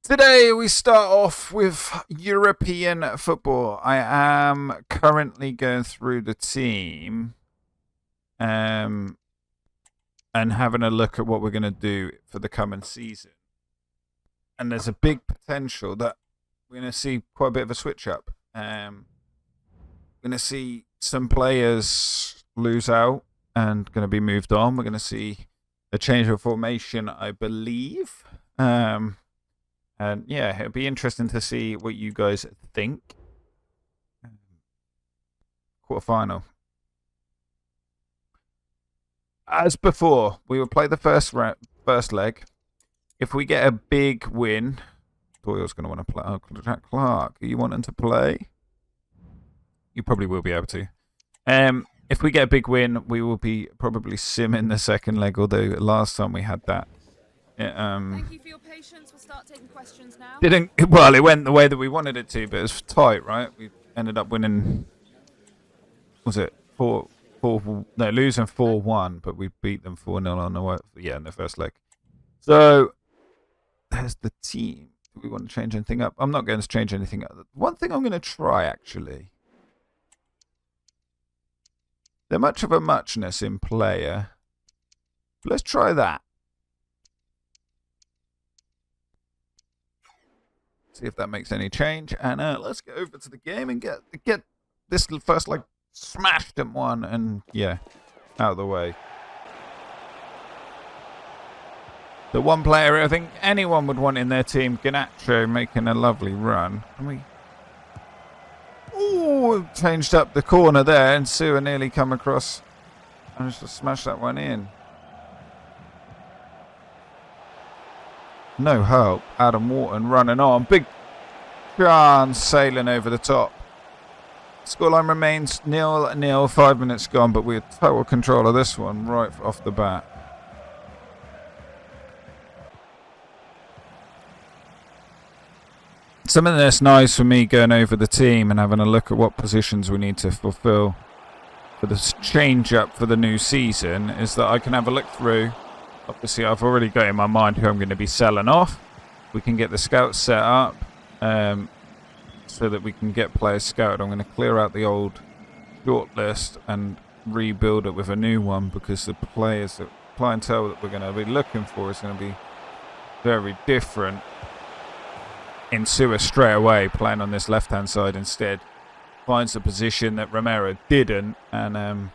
Today we start off with European football. I am currently going through the team and having a look at what we're going to do for the coming season. And there's a big potential that we're going to see quite a bit of a switch up. We're going to see some players lose out and going to be moved on. We're going to see a change of formation, I believe. And yeah, it'll be interesting to see what you guys think. Quarterfinal. As before, we will play the first leg. If we get a big win, Doyle's going to want to play. Oh, Jack Clark, are you wanting to play? You probably will be able to. If we get a big win, we will be probably simming the second leg. Although last time we had that, thank you for your patience. We'll start taking questions now. It went the way that we wanted it to, but it was tight, right? We ended up winning. Was it losing 4-1, but we beat them 4-0 on the way. Yeah, in the first leg. So there's the team. Do we want to change anything up? I'm not going to change anything up. One thing I'm going to try, actually. They're much of a muchness in player. Let's try that. See if that makes any change. And let's get over to the game and get this first leg smashed in one. And yeah, out of the way. The one player I think anyone would want in their team, Ganacho, making a lovely run. Ooh, changed up the corner there, and Sewer nearly come across and just smash that one in. No help. Adam Wharton running on. Big chance sailing over the top. Scoreline remains 0-0. 5 minutes gone, but we're total control of this one right off the bat. Something that's nice for me going over the team and having a look at what positions we need to fulfill for the change up for the new season is that I can have a look through. Obviously, I've already got in my mind who I'm going to be selling off. We can get the scouts set up so that we can get players scouted. I'm going to clear out the old shortlist and rebuild it with a new one because the clientele that we're going to be looking for is going to be very different. In Sewer straight away, playing on this left-hand side instead. Finds the position that Romero didn't and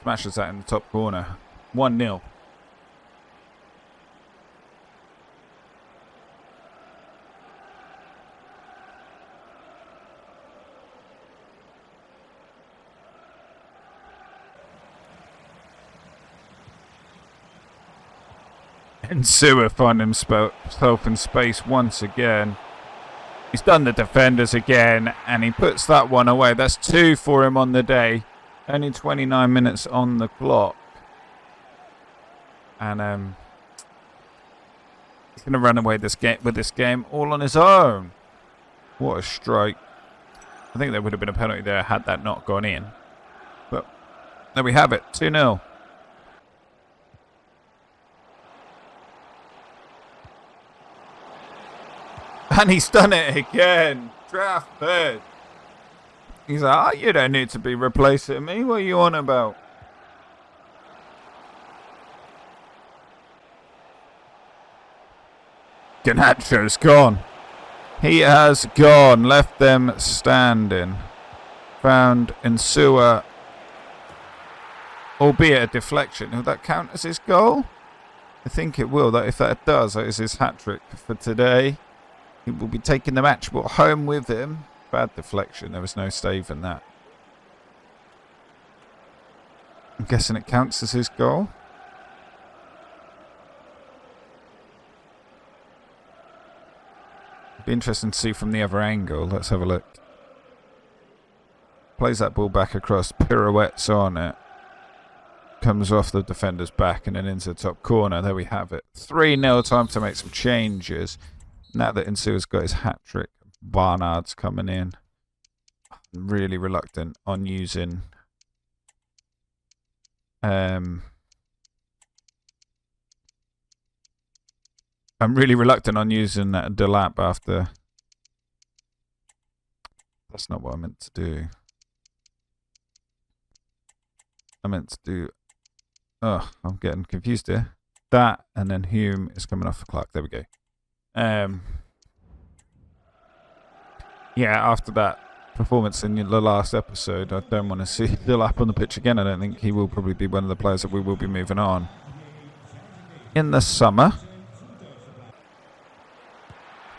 smashes that in the top corner. 1-0. And Sewer finding himself in space once again. He's done the defenders again, and he puts that one away. That's 2 for him on the day. Only 29 minutes on the clock. And he's going to run away with this game all on his own. What a strike. I think there would have been a penalty there had that not gone in. But there we have it, 2-0. And he's done it again. Trafford. He's like, oh, you don't need to be replacing me. What are you on about? Ganacho's gone. He has gone. Left them standing. Found in Sewer. Albeit a deflection. Will that count as his goal? I think it will. If that does, that is his hat-trick for today. He will be taking the match ball home with him. Bad deflection. There was no save in that. I'm guessing it counts as his goal. Be interesting to see from the other angle. Let's have a look. Plays that ball back across. Pirouettes on it. Comes off the defender's back and then into the top corner. There we have it. 3-0. Time to make some changes. Now that Insua's got his hat-trick, Barnard's coming in. I'm really reluctant on using I'm really reluctant on using that Delap after. That's not what I meant to do. I meant to do. Oh, I'm getting confused here. That and then Hume is coming off for Clark. There we go. Yeah, after that performance in the last episode, I don't want to see Delap on the pitch again. I don't think he will probably be one of the players that we will be moving on in the summer.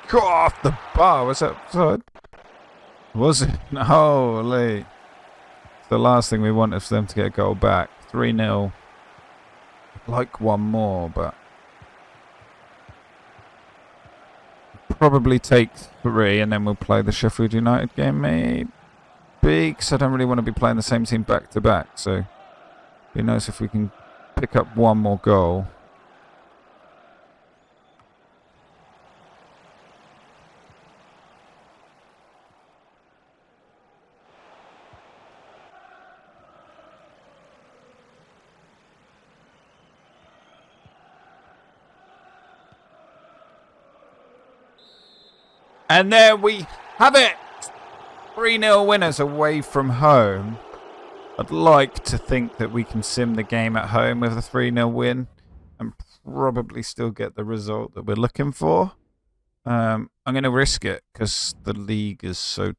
Got off the bar. Was that outside? Was it? Holy. The last thing we want is for them to get a goal back. 3-0. Like one more, but probably take 3 and then we'll play the Sheffield United game maybe, because I don't really want to be playing the same team back to back, so it'd be nice if we can pick up one more goal. And there we have it! 3-0 winners away from home. I'd like to think that we can sim the game at home with a 3-0 win and probably still get the result that we're looking for. I'm going to risk it because the league is so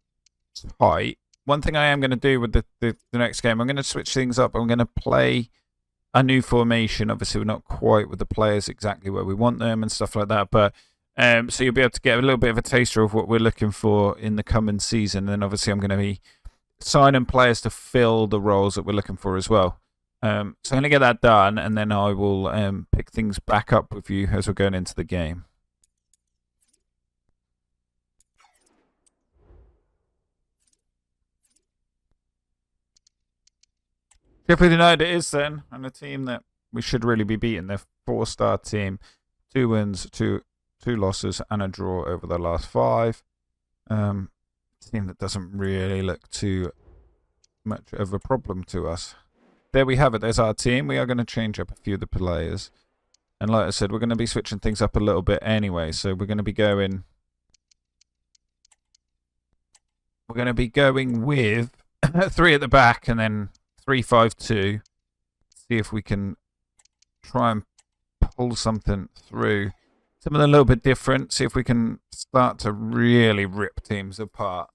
tight. One thing I am going to do with the next game, I'm going to switch things up. I'm going to play a new formation. Obviously, we're not quite with the players exactly where we want them and stuff like that, but so you'll be able to get a little bit of a taster of what we're looking for in the coming season. And obviously I'm going to be signing players to fill the roles that we're looking for as well. So I'm going to get that done, and then I will pick things back up with you as we're going into the game. Sheffield United it is then, and a team that we should really be beating. They're a 4-star team. 2 wins, 2 losses and a draw over the last 5. Team that doesn't really look too much of a problem to us. There we have it. There's our team. We are going to change up a few of the players. And like I said, we're going to be switching things up a little bit anyway. So we're going to be going... We're going to be going with 3 at the back and then 3-5-2. See if we can try and pull something through. Something a little bit different. See if we can start to really rip teams apart,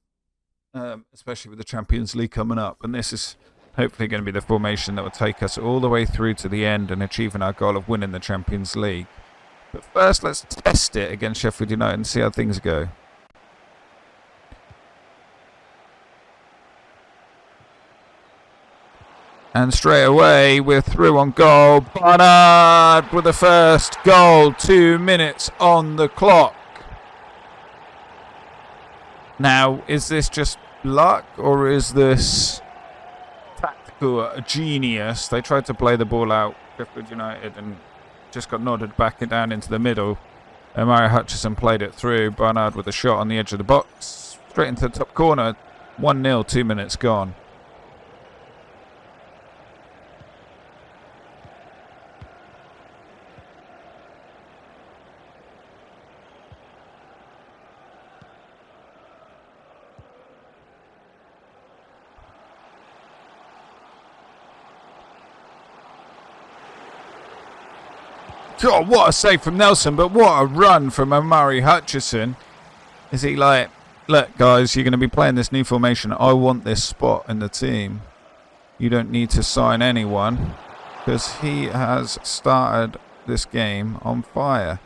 especially with the Champions League coming up. And this is hopefully going to be the formation that will take us all the way through to the end and achieving our goal of winning the Champions League. But first, let's test it against Sheffield United and see how things go. And straight away, we're through on goal. Barnard with the first goal. 2 minutes on the clock. Now, is this just luck or is this tactical genius? They tried to play the ball out, Sheffield United, and just got nodded back down into the middle. Mario Hutchison played it through. Barnard with a shot on the edge of the box. Straight into the top corner. 1-0, 2 minutes gone. God, what a save from Nelson, but what a run from Omari Hutchison. Is he like, look, guys, you're going to be playing this new formation. I want this spot in the team. You don't need to sign anyone, because he has started this game on fire.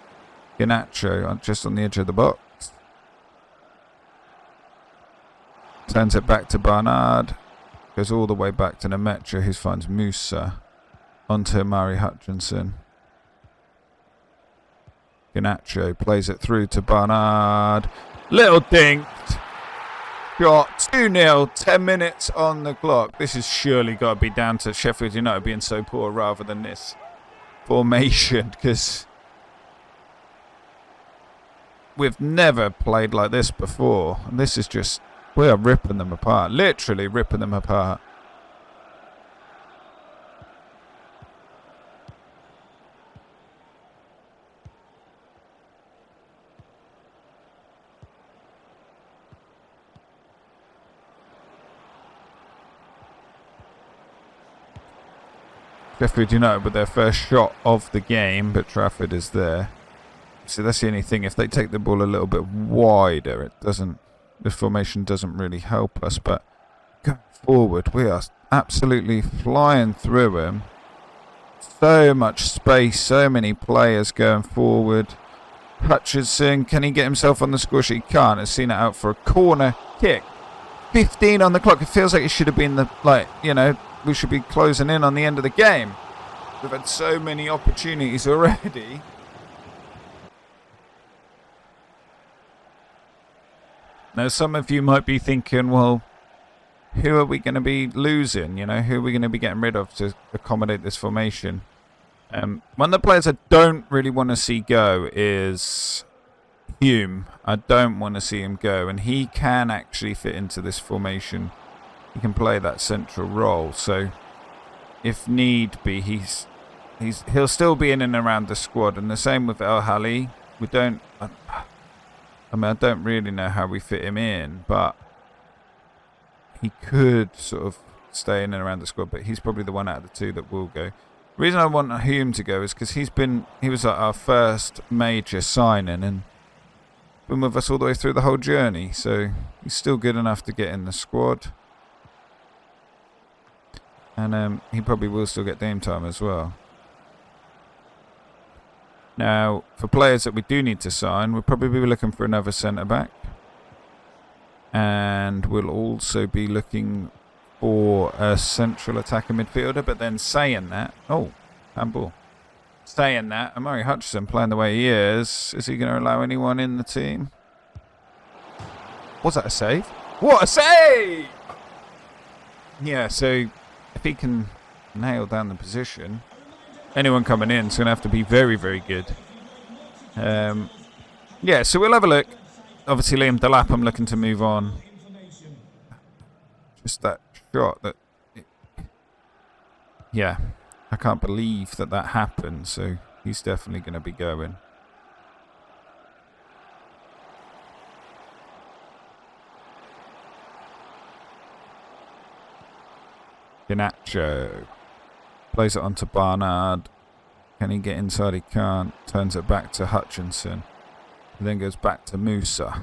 Ganacho just on the edge of the box. Turns it back to Barnard. Goes all the way back to Nemetra, who finds Musa. Onto Omari Hutchinson. Ganacho plays it through to Barnard. Little dinked. Got 2-0, 10 minutes on the clock. This has surely got to be down to Sheffield United being so poor rather than this formation, because we've never played like this before. And this is just, we are ripping them apart. Literally ripping them apart. Sheffield United with their first shot of the game, but Trafford is there. So that's the only thing. If they take the ball a little bit wider, it doesn't. The formation doesn't really help us. But going forward, we are absolutely flying through him. So much space, so many players going forward. Hutchinson, can he get himself on the score sheet? He can't. Has seen it out for a corner kick. 15 on the clock. It feels like it should have been we should be closing in on the end of the game. We've had so many opportunities already. Now, some of you might be thinking, well, who are we going to be losing? Who are we going to be getting rid of to accommodate this formation? One of the players I don't really want to see go is Hume. I don't want to see him go, and he can actually fit into this formation. He can play that central role, so if need be, he'll still be in and around the squad. And the same with El Hali. I don't really know how we fit him in, but he could sort of stay in and around the squad. But he's probably the one out of the two that will go. The reason I want Hume to go is because he was our first major signing and been with us all the way through the whole journey. So he's still good enough to get in the squad. And he probably will still get game time as well. Now, for players that we do need to sign, we'll probably be looking for another centre-back. And we'll also be looking for a central attacking midfielder. But then saying that... Oh, handball. Saying that, Amari Hutchinson playing the way he is he going to allow anyone in the team? Was that a save? What a save! Yeah, so if he can nail down the position... Anyone coming in is going to have to be very, very good. Yeah, so we'll have a look. Obviously, Liam Delap, I'm looking to move on. Just that shot that... Yeah, I can't believe that happened. So he's definitely going to be going. Ganacho. Plays it onto Barnard. Can he get inside? He can't. Turns it back to Hutchinson. Then goes back to Musa.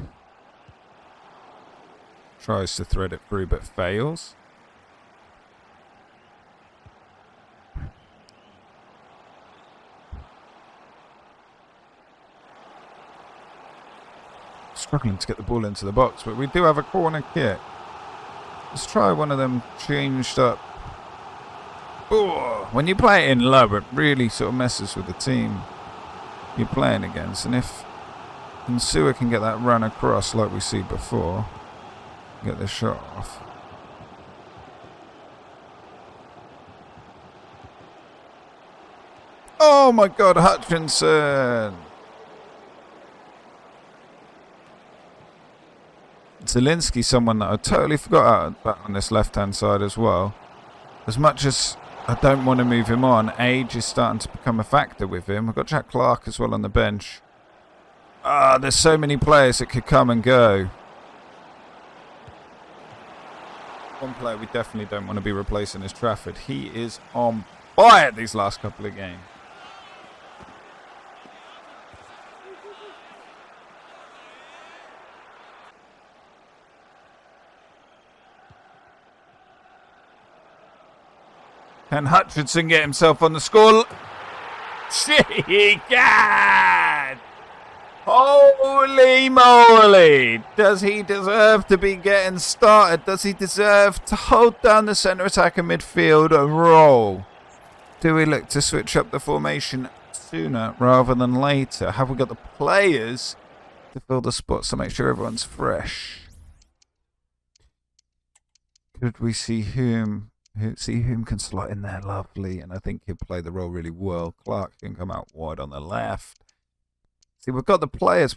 Tries to thread it through but fails. Struggling to get the ball into the box, but we do have a corner kick. Let's try one of them changed up. Oh, when you play it in low, it really sort of messes with the team you're playing against. And if Nsua can get that run across like we see before, get the shot off. Oh my God, Hutchinson! Zielinski's someone that I totally forgot about on this left-hand side as well. As much as I don't want to move him on, age is starting to become a factor with him. We've got Jack Clark as well on the bench. There's so many players that could come and go. One player we definitely don't want to be replacing is Trafford. He is on fire these last couple of games. Can Hutchinson get himself on the score? He can! Holy moly! Does he deserve to be getting started? Does he deserve to hold down the centre attack and midfield and roll? Do we look to switch up the formation sooner rather than later? Have we got the players to fill the spots to make sure everyone's fresh? Could we see whom? See whom can slot in there, lovely, and I think he'll play the role really well. Clark can come out wide on the left. See, we've got the players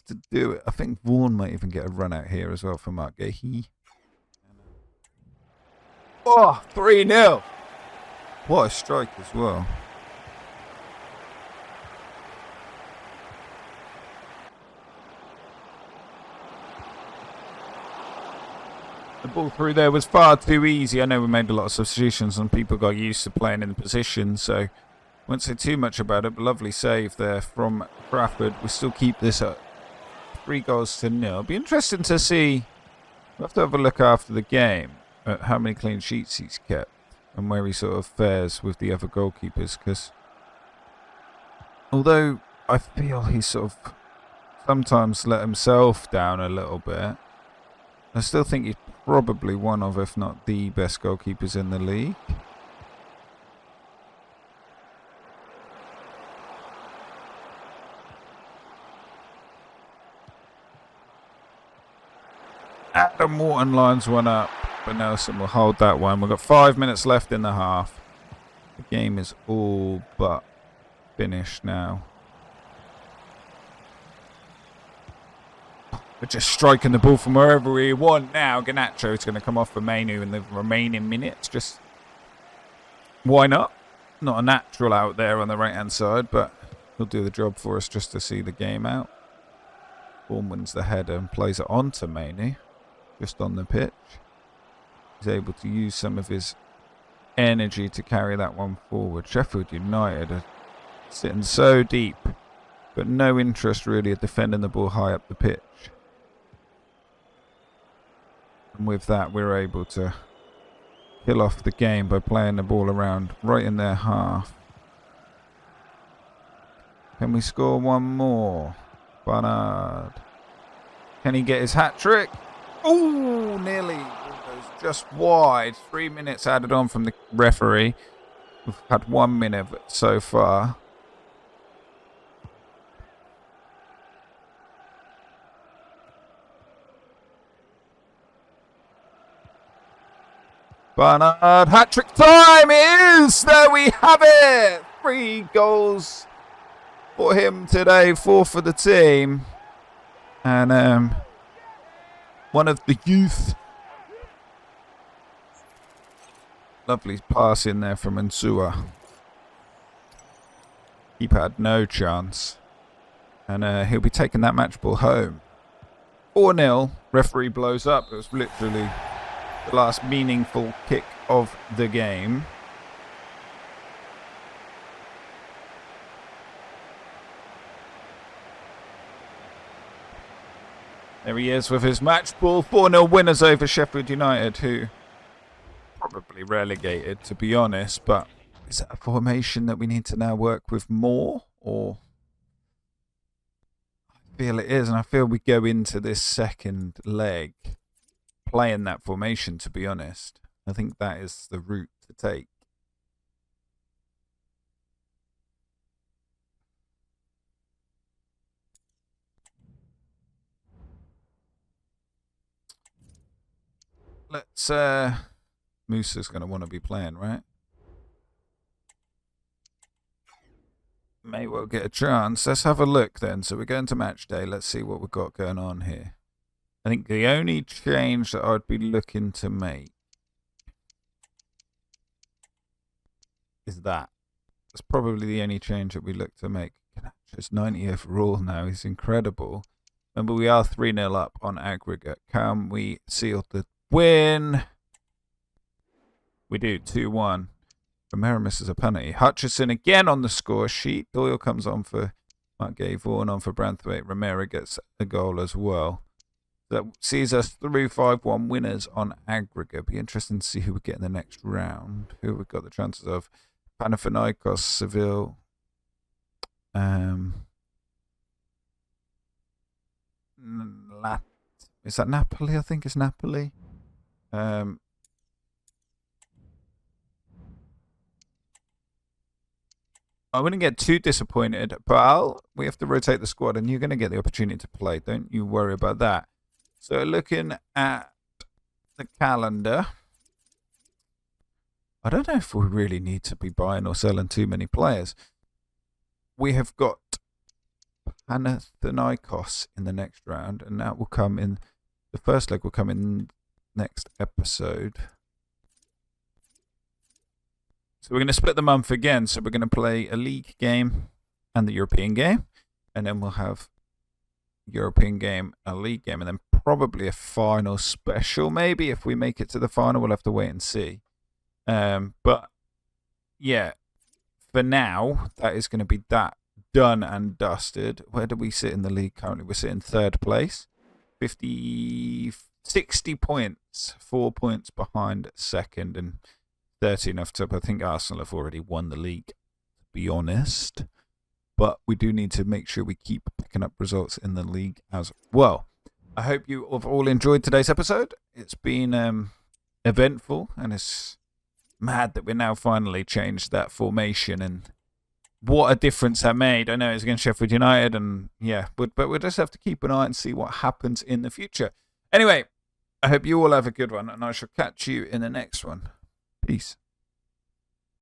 to do it. I think Vaughan might even get a run out here as well for Mark Gahey. Oh, 3-0. What a strike as well. The ball through there was far too easy. I know we made a lot of substitutions and people got used to playing in the position, so I won't say too much about it, but lovely save there from Trafford. We still keep this at 3-0. It'll be interesting to see. We'll have to have a look after the game at how many clean sheets he's kept and where he sort of fares with the other goalkeepers, because although I feel he's sort of sometimes let himself down a little bit, I still think he's probably one of, if not the best goalkeepers in the league. Adam Morton lines one up, but Nelson will hold that one. We've got 5 minutes left in the half. The game is all but finished now. We're just striking the ball from wherever we want now. Garnacho is going to come off for Mainu in the remaining minutes. Just why not? Not a natural out there on the right-hand side, but he'll do the job for us just to see the game out. Bourne wins the header and plays it on to Mainu, just on the pitch. He's able to use some of his energy to carry that one forward. Sheffield United are sitting so deep, but no interest really of defending the ball high up the pitch. And with that, we're able to kill off the game by playing the ball around right in their half. Can we score one more? Barnard. Can he get his hat-trick? Oh, nearly. Ball goes just wide. 3 minutes added on from the referee. We've had 1 minute of it so far. Barnard, hat-trick time is! There we have it! 3 goals for him today, 4 for the team. And one of the youth. Lovely pass in there from Nsua. Keeper had no chance. And he'll be taking that match ball home. 4-0. Referee blows up. It was literally the last meaningful kick of the game. There he is with his match ball. 4-0 winners over Sheffield United, who probably relegated, to be honest. But is that a formation that we need to now work with more? Or I feel it is, and I feel we go into this second leg playing that formation, to be honest. I think that is the route to take. Let's Musa's going to want to be playing, right? May well get a chance. Let's have a look then. So we're going to match day. Let's see what we've got going on here. I think the only change that I'd be looking to make is that. That's probably the only change that we look to make. It's 90 overall now. He's incredible. Remember, we are 3-0 up on aggregate. Can we seal the win? We do. 2-1. Romero misses a penalty. Hutchison again on the score sheet. Doyle comes on for Mark Gay, Vaughan on for Branthwaite. Romero gets a goal as well. That sees us through 5-1 winners on aggregate. Be interesting to see who we get in the next round. Who we've got the chances of. Panathinaikos, Seville. Is that Napoli? I think it's Napoli. I wouldn't get too disappointed, but we have to rotate the squad, and you're going to get the opportunity to play. Don't you worry about that. So looking at the calendar, I don't know if we really need to be buying or selling too many players. We have got Panathinaikos in the next round, and that will come in. The first leg will come in next episode. So we're going to split the month again. So we're going to play a league game and the European game, and then we'll have European game, a league game, and then probably a final special. Maybe if we make it to the final, we'll have to wait and see. But yeah, for now, that is going to be that done and dusted. Where do we sit in the league currently? We're sitting third place, 60 points, 4 points behind second, and 13 off top. I think Arsenal have already won the league, to be honest. But we do need to make sure we keep picking up results in the league as well. I hope you have all enjoyed today's episode. It's been eventful, and it's mad that we now finally changed that formation, and what a difference that made. I know it's against Sheffield United, and yeah, but we'll just have to keep an eye and see what happens in the future. Anyway, I hope you all have a good one, and I shall catch you in the next one. Peace.